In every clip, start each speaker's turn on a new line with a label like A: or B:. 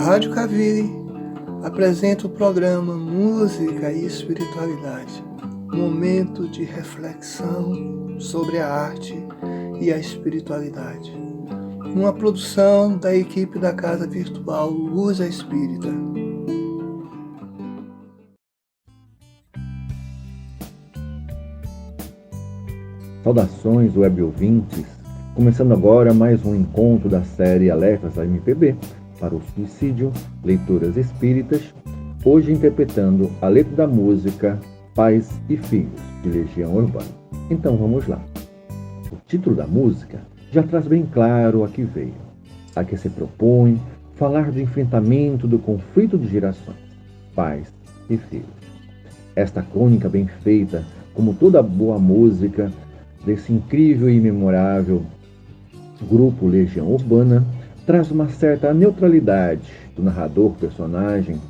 A: Rádio Caviri apresenta o programa Música e Espiritualidade, momento de reflexão sobre a arte e a espiritualidade. Uma produção da equipe da Casa Virtual Luz Espírita.
B: Saudações web ouvintes, começando agora mais um encontro da série Alertas da MPB para o Suicídio, Leituras Espíritas, hoje interpretando a letra da música Pais e Filhos, de Legião Urbana. Então vamos lá. O título da música já traz bem claro a que veio, a que se propõe falar do enfrentamento do conflito de gerações, pais e filhos. Esta crônica bem feita, como toda boa música, desse incrível e memorável grupo Legião Urbana, traz uma certa neutralidade do narrador-personagem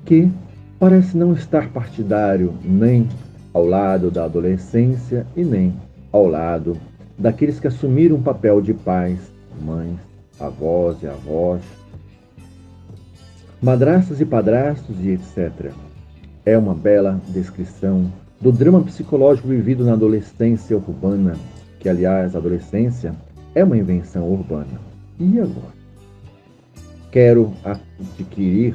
B: que parece não estar partidário nem ao lado da adolescência e nem ao lado daqueles que assumiram o papel de pais, mães, avós e avós, madrastas e padrastos e etc. É uma bela descrição do drama psicológico vivido na adolescência urbana, que, aliás, a adolescência é uma invenção urbana. E agora? Quero adquirir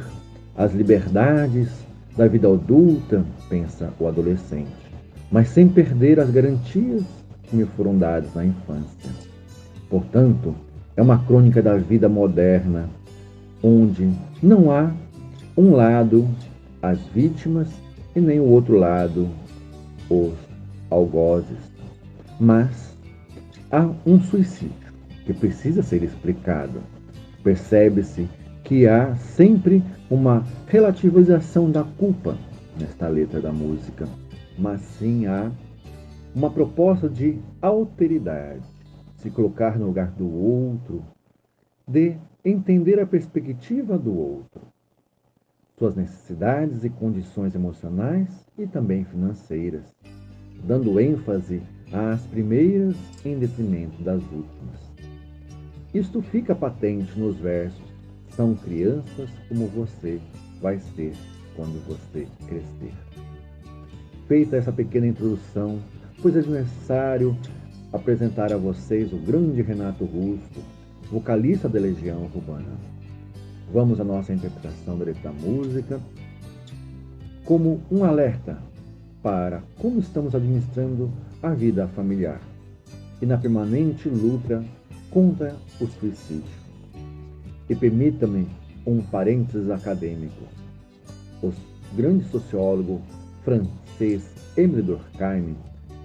B: as liberdades da vida adulta, pensa o adolescente, mas sem perder as garantias que me foram dadas na infância. Portanto, é uma crônica da vida moderna, onde não há um lado as vítimas e nem o outro lado os algozes, mas há um suicídio que precisa ser explicado. Percebe-se que há sempre uma relativização da culpa nesta letra da música, mas sim há uma proposta de alteridade, se colocar no lugar do outro, de entender a perspectiva do outro, suas necessidades e condições emocionais e também financeiras, dando ênfase às primeiras em detrimento das últimas. Isto fica patente nos versos: são crianças como você vai ser quando você crescer. Feita essa pequena introdução, pois é necessário apresentar a vocês o grande Renato Russo, vocalista da Legião Urbana. Vamos à nossa interpretação da letra da música como um alerta para como estamos administrando a vida familiar e na permanente luta contra o suicídio. E permita-me um parênteses acadêmico. O grande sociólogo francês Émile Durkheim,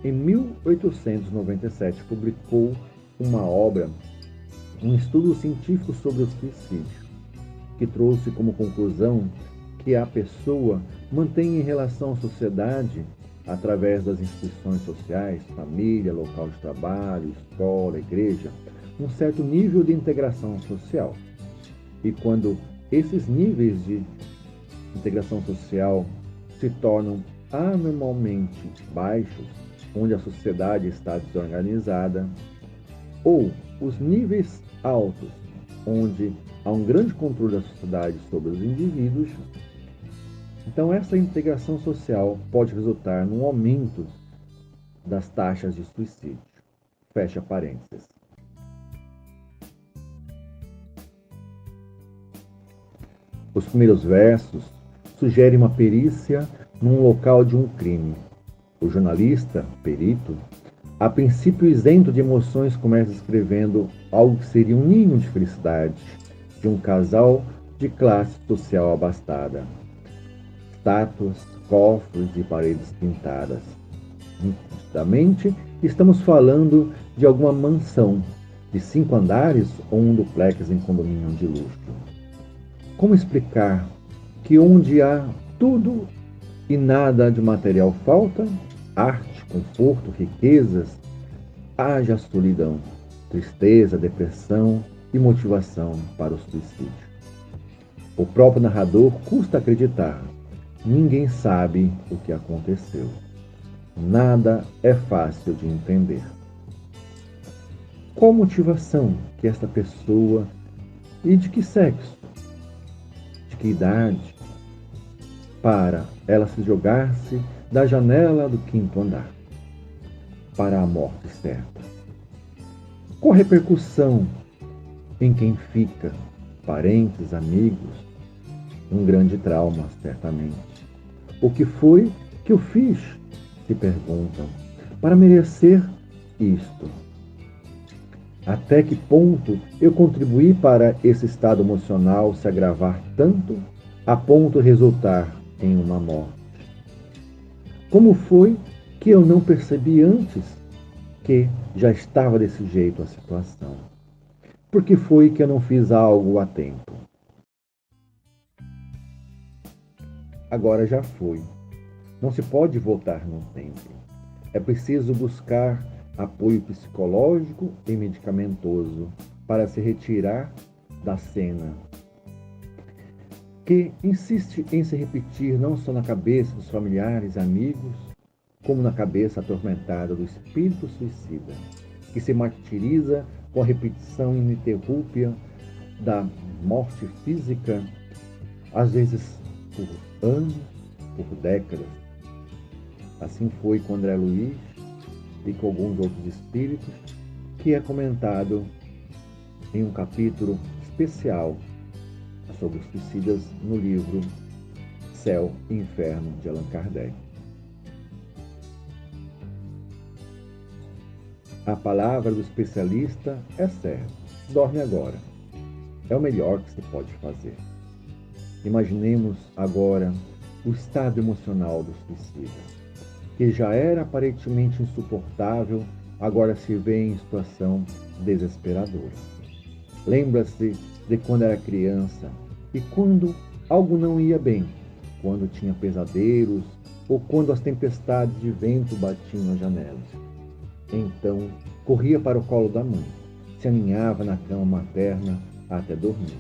B: em 1897, publicou uma obra, um estudo científico sobre o suicídio, que trouxe como conclusão que a pessoa mantém em relação à sociedade, através das instituições sociais, família, local de trabalho, escola, igreja, um certo nível de integração social. E quando esses níveis de integração social se tornam anormalmente baixos, onde a sociedade está desorganizada, ou os níveis altos, onde há um grande controle da sociedade sobre os indivíduos, então essa integração social pode resultar num aumento das taxas de suicídio. Fecha parênteses. Os primeiros versos sugerem uma perícia num local de um crime. O jornalista, perito, a princípio isento de emoções, começa escrevendo algo que seria um ninho de felicidade de um casal de classe social abastada. Estátuas, cofres e paredes pintadas. Nitidamente, estamos falando de alguma mansão de 5 andares ou um duplex em condomínio de luxo. Como explicar que onde há tudo e nada de material falta, arte, conforto, riquezas, haja solidão, tristeza, depressão e motivação para o suicídio? O próprio narrador custa acreditar. Ninguém sabe o que aconteceu. Nada é fácil de entender. Qual motivação que esta pessoa e de que sexo? que idade para ela se jogar-se da janela do 5º andar para a morte certa? Qual a repercussão em quem fica, parentes, amigos? Um grande trauma, certamente. O que foi que eu fiz? Se perguntam, para merecer isto. Até que ponto eu contribuí para esse estado emocional se agravar tanto a ponto de resultar em uma morte? Como foi que eu não percebi antes que já estava desse jeito a situação? Por que foi que eu não fiz algo a tempo? Agora já foi. Não se pode voltar no tempo. É preciso buscar apoio psicológico e medicamentoso para se retirar da cena, que insiste em se repetir não só na cabeça dos familiares e amigos, como na cabeça atormentada do espírito suicida, que se martiriza com a repetição ininterrupta da morte física, às vezes por anos, por décadas. Assim foi com André Luiz e com alguns outros espíritos, que é comentado em um capítulo especial sobre os suicidas no livro Céu e Inferno, de Allan Kardec. A palavra do especialista é certa: dorme agora. É o melhor que se pode fazer. Imaginemos agora o estado emocional do suicida, que já era aparentemente insuportável, agora se vê em situação desesperadora. Lembra-se de quando era criança e quando algo não ia bem, quando tinha pesadelos ou quando as tempestades de vento batiam nas janelas. Então, corria para o colo da mãe, se aninhava na cama materna até dormir.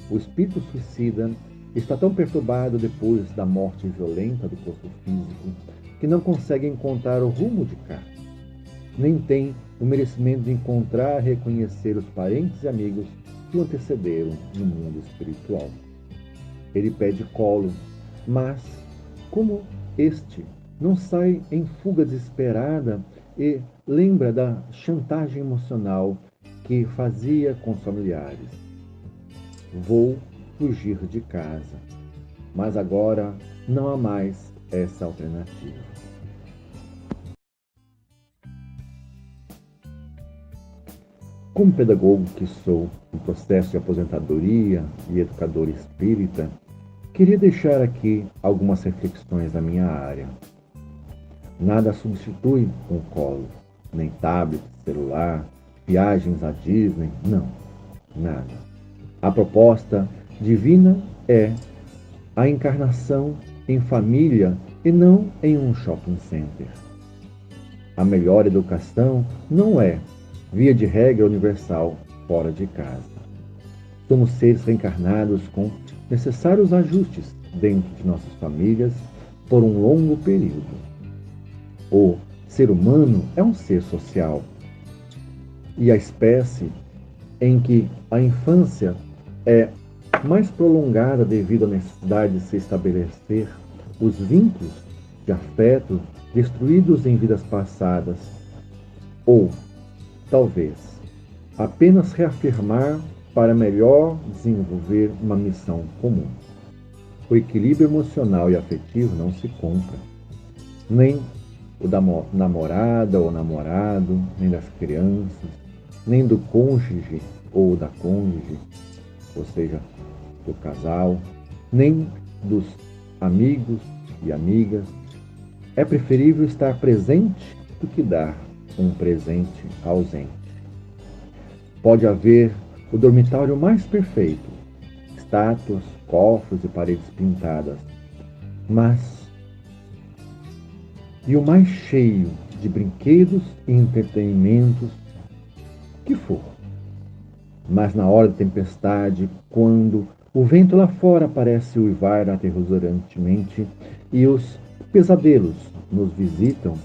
B: O espírito suicida está tão perturbado depois da morte violenta do corpo físico que não consegue encontrar o rumo de cá. Nem tem o merecimento de encontrar e reconhecer os parentes e amigos que o antecederam no mundo espiritual. Ele pede colo, mas, como este não sai em fuga desesperada e lembra da chantagem emocional que fazia com os familiares. Vou fugir de casa, mas agora não há mais essa alternativa. Como pedagogo que sou, em processo de aposentadoria e educador espírita, queria deixar aqui algumas reflexões da minha área. Nada substitui um colo, nem tablet, celular, viagens à Disney, não, nada. A proposta divina é a encarnação em família e não em um shopping center. A melhor educação não é, via de regra universal, fora de casa. Somos seres reencarnados com necessários ajustes dentro de nossas famílias por um longo período. O ser humano é um ser social e a espécie em que a infância é mais prolongada devido à necessidade de se estabelecer os vínculos de afeto destruídos em vidas passadas, ou, talvez, apenas reafirmar para melhor desenvolver uma missão comum. O equilíbrio emocional e afetivo não se compra, nem o da namorada ou namorado, nem das crianças, nem do cônjuge ou da cônjuge, ou seja, do casal, nem dos amigos e amigas. É preferível estar presente do que dar um presente ausente. Pode haver o dormitório mais perfeito, estátuas, cofres e paredes pintadas, mas e o mais cheio de brinquedos e entretenimentos que for. Mas na hora da tempestade, quando o vento lá fora parece uivar aterrorizantemente e os pesadelos nos visitam,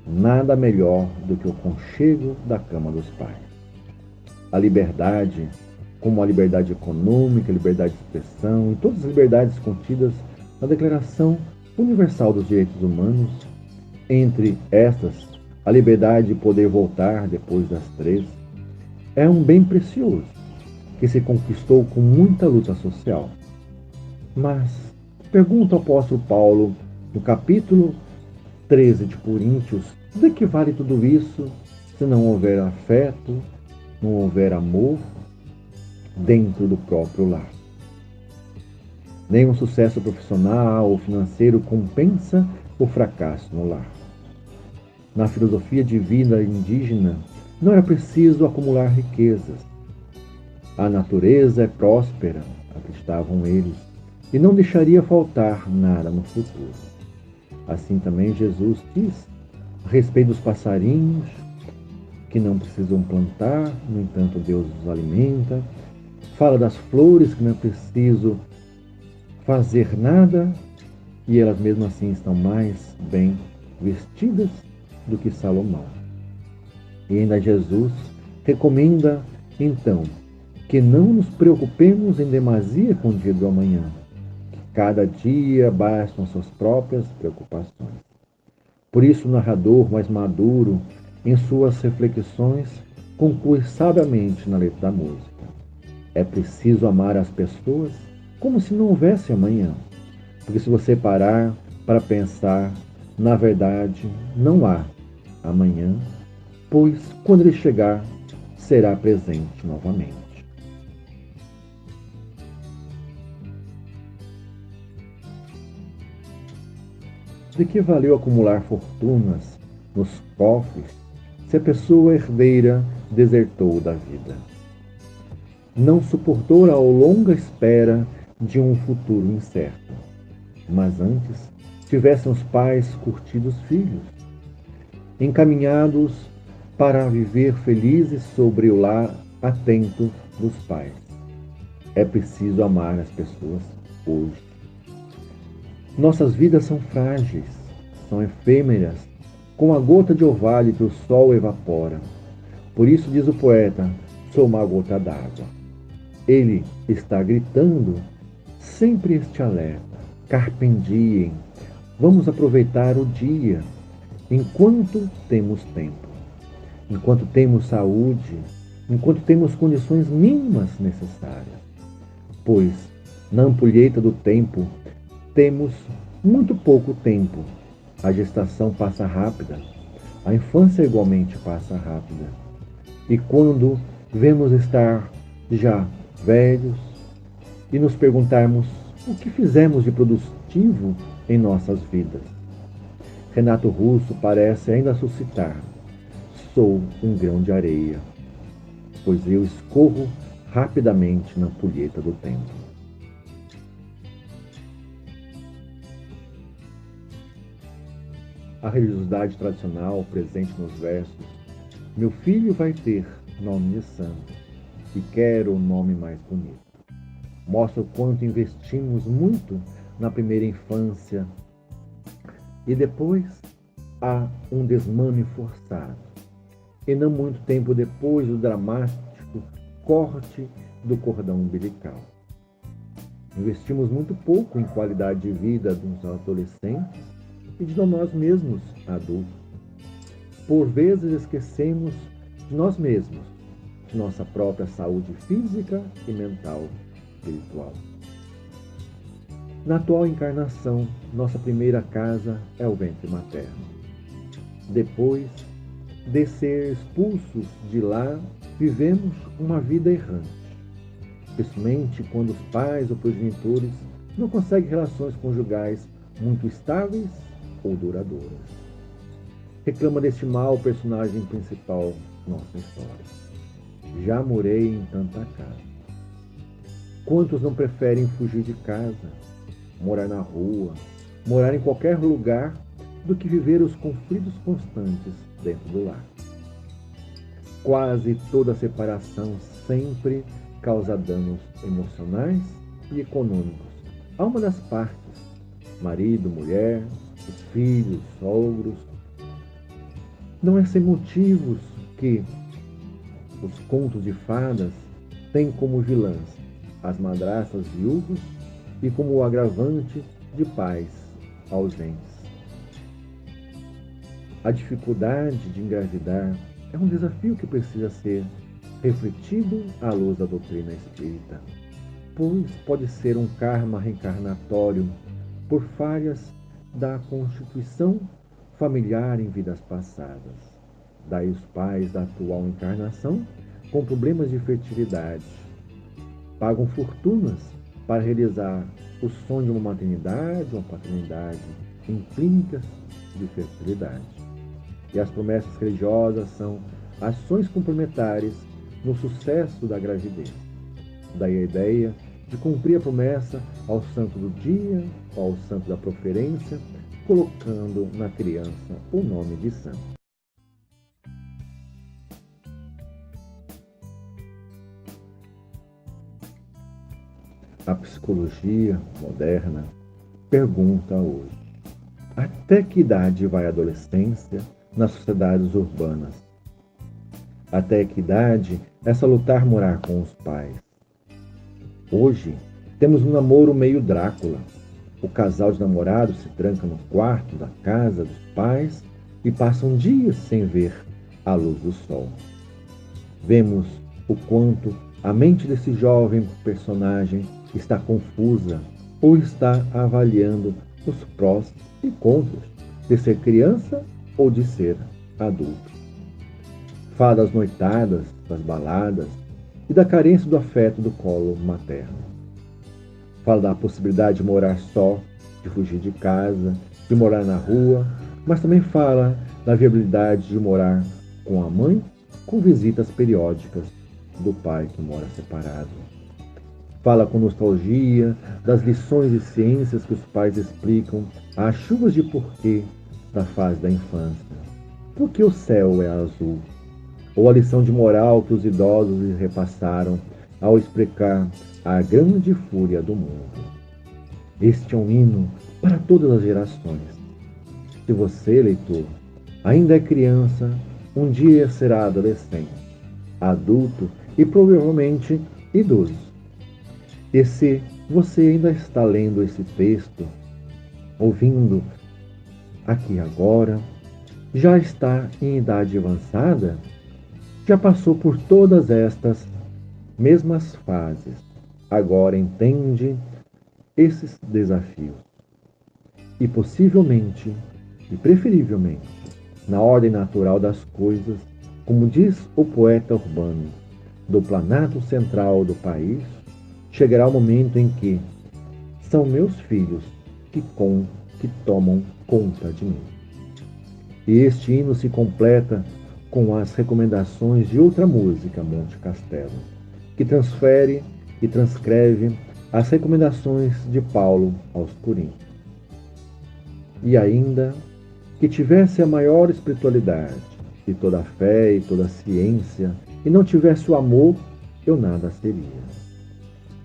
B: nada melhor do que o conchego da cama dos pais. A liberdade como a liberdade econômica, a liberdade de expressão e todas as liberdades contidas na Declaração Universal dos Direitos Humanos. Entre estas, a liberdade de poder voltar depois das 3 é um bem precioso que se conquistou com muita luta social. Mas, pergunta o apóstolo Paulo, no capítulo 13 de Coríntios, de que vale tudo isso se não houver afeto, não houver amor dentro do próprio lar? Nenhum sucesso profissional ou financeiro compensa o fracasso no lar. Na filosofia de vida indígena, não era preciso acumular riquezas. A natureza é próspera, acreditavam eles, e não deixaria faltar nada no futuro. Assim também Jesus diz a respeito dos passarinhos, que não precisam plantar, no entanto Deus os alimenta. Fala das flores, que não é preciso fazer nada, e elas mesmo assim estão mais bem vestidas do que Salomão. E ainda Jesus recomenda, então, que não nos preocupemos em demasia com o dia do amanhã, que cada dia bastam suas próprias preocupações. Por isso o narrador mais maduro, em suas reflexões, conclui sabiamente na letra da música: é preciso amar as pessoas como se não houvesse amanhã. Porque se você parar para pensar, na verdade, não há amanhã, pois quando ele chegar, será presente novamente. De que valeu acumular fortunas nos cofres se a pessoa herdeira desertou da vida? Não suportou a longa espera de um futuro incerto, mas antes tivessem os pais curtido os filhos, encaminhados para viver felizes sobre o lar atento dos pais. É preciso amar as pessoas hoje. Nossas vidas são frágeis, são efêmeras, como a gota de orvalho que o sol evapora. Por isso diz o poeta, sou uma gota d'água. Ele está gritando sempre este alerta: carpe diem, vamos aproveitar o dia, enquanto temos tempo, enquanto temos saúde, enquanto temos condições mínimas necessárias. Pois, na ampulheta do tempo, temos muito pouco tempo. A gestação passa rápida, a infância igualmente passa rápida. E quando vemos estar já velhos e nos perguntarmos o que fizemos de produtivo em nossas vidas, Renato Russo parece ainda suscitar: sou um grão de areia, pois eu escorro rapidamente na ampulheta do tempo. A religiosidade tradicional presente nos versos "Meu filho vai ter nome de santo e quero o nome mais bonito" mostra o quanto investimos muito na primeira infância e depois há um desmame forçado. E não muito tempo depois do dramático corte do cordão umbilical. Investimos muito pouco em qualidade de vida dos adolescentes e de nós mesmos, adultos. Por vezes esquecemos de nós mesmos, de nossa própria saúde física e mental, espiritual. Na atual encarnação, nossa primeira casa é o ventre materno. Depois de ser expulsos de lá, vivemos uma vida errante, especialmente quando os pais ou progenitores não conseguem relações conjugais muito estáveis ou duradouras. Reclama deste mal o personagem principal de nossa história. Já morei em tanta casa. Quantos não preferem fugir de casa, morar na rua, morar em qualquer lugar, do que viver os conflitos constantes dentro do lar? Quase toda separação sempre causa danos emocionais e econômicos a uma das partes, marido, mulher, os filhos, sogros. Não é sem motivos que os contos de fadas tem como vilãs as madrastas viúvas e como o agravante de pais ausentes. A dificuldade de engravidar é um desafio que precisa ser refletido à luz da doutrina espírita, pois pode ser um karma reencarnatório por falhas da constituição familiar em vidas passadas. Daí os pais da atual encarnação com problemas de fertilidade pagam fortunas para realizar o sonho de uma maternidade ou uma paternidade em clínicas de fertilidade. E as promessas religiosas são ações complementares no sucesso da gravidez. Daí a ideia de cumprir a promessa ao santo do dia, ao santo da proferência, colocando na criança o nome de santo. A psicologia moderna pergunta hoje: até que idade vai a adolescência nas sociedades urbanas? Até que idade é salutar morar com os pais? Hoje, temos um namoro meio Drácula. O casal de namorados se tranca no quarto da casa dos pais e passam dias sem ver a luz do sol. Vemos o quanto a mente desse jovem personagem está confusa ou está avaliando os prós e contras de ser criança ou de ser adulto. Fala das noitadas, das baladas e da carência do afeto do colo materno. Fala da possibilidade de morar só, de fugir de casa, de morar na rua, mas também fala da viabilidade de morar com a mãe, com visitas periódicas do pai que mora separado. Fala com nostalgia das lições de ciências que os pais explicam às chuvas de porquê da fase da infância. Por que o céu é azul? Ou a lição de moral que os idosos lhes repassaram ao explicar a grande fúria do mundo. Este é um hino para todas as gerações. Se você, leitor, ainda é criança, um dia será adolescente, adulto e provavelmente idoso. E se você ainda está lendo esse texto, ouvindo aqui agora, já está em idade avançada, já passou por todas estas mesmas fases, agora entende esses desafios. E possivelmente, e preferivelmente, na ordem natural das coisas, como diz o poeta urbano, do planalto central do país, chegará o momento em que são meus filhos que tomam conta de mim. E este hino se completa com as recomendações de outra música, Monte Castelo, que transfere e transcreve as recomendações de Paulo aos Coríntios. E ainda que tivesse a maior espiritualidade, e toda a fé e toda a ciência, e não tivesse o amor, eu nada seria.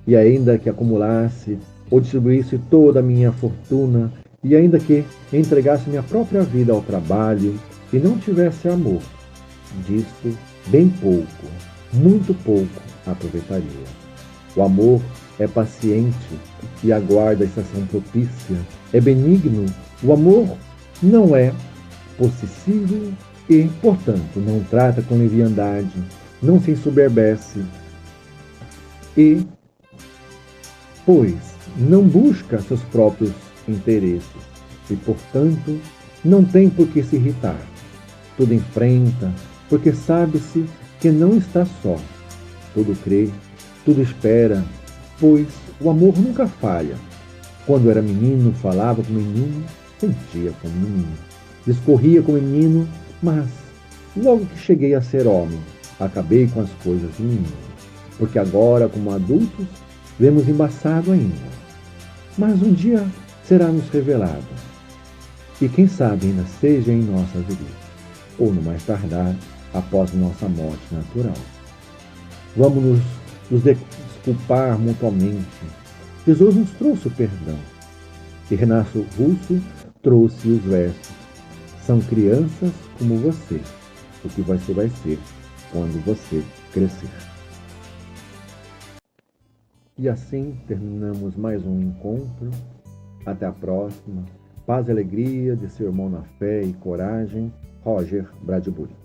B: E ainda que acumulasse ou distribuísse toda a minha fortuna, e ainda que entregasse minha própria vida ao trabalho, e não tivesse amor, disto bem pouco, muito pouco aproveitaria. O amor é paciente e aguarda a estação propícia, é benigno, o amor não é possessivo e, portanto, não trata com leviandade, não se ensoberbece e, pois, não busca seus próprios interesses e, portanto, não tem por que se irritar. Tudo enfrenta, porque sabe-se que não está só. Tudo crê, tudo espera, pois o amor nunca falha. Quando era menino, falava com menino, sentia como menino. Discorria com menino, mas logo que cheguei a ser homem, acabei com as coisas de menino. Porque agora, como adultos, vemos embaçado ainda. Mas um dia será nos revelado. E quem sabe ainda seja em nossa velhice, ou no mais tardar, após nossa morte natural. Vamos nos desculpar mutuamente. Jesus nos trouxe o perdão. E Renato Russo trouxe os versos. São crianças como você. O que você vai ser quando você crescer. E assim terminamos mais um encontro. Até a próxima. Paz e alegria de seu irmão na fé e coragem, Roger Bradbury.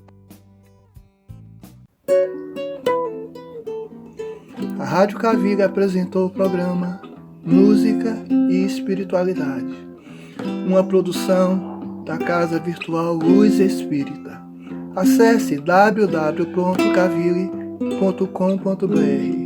A: A Rádio Caviri apresentou o programa Música e Espiritualidade, uma produção da Casa Virtual Luz Espírita. Acesse www.caviri.com.br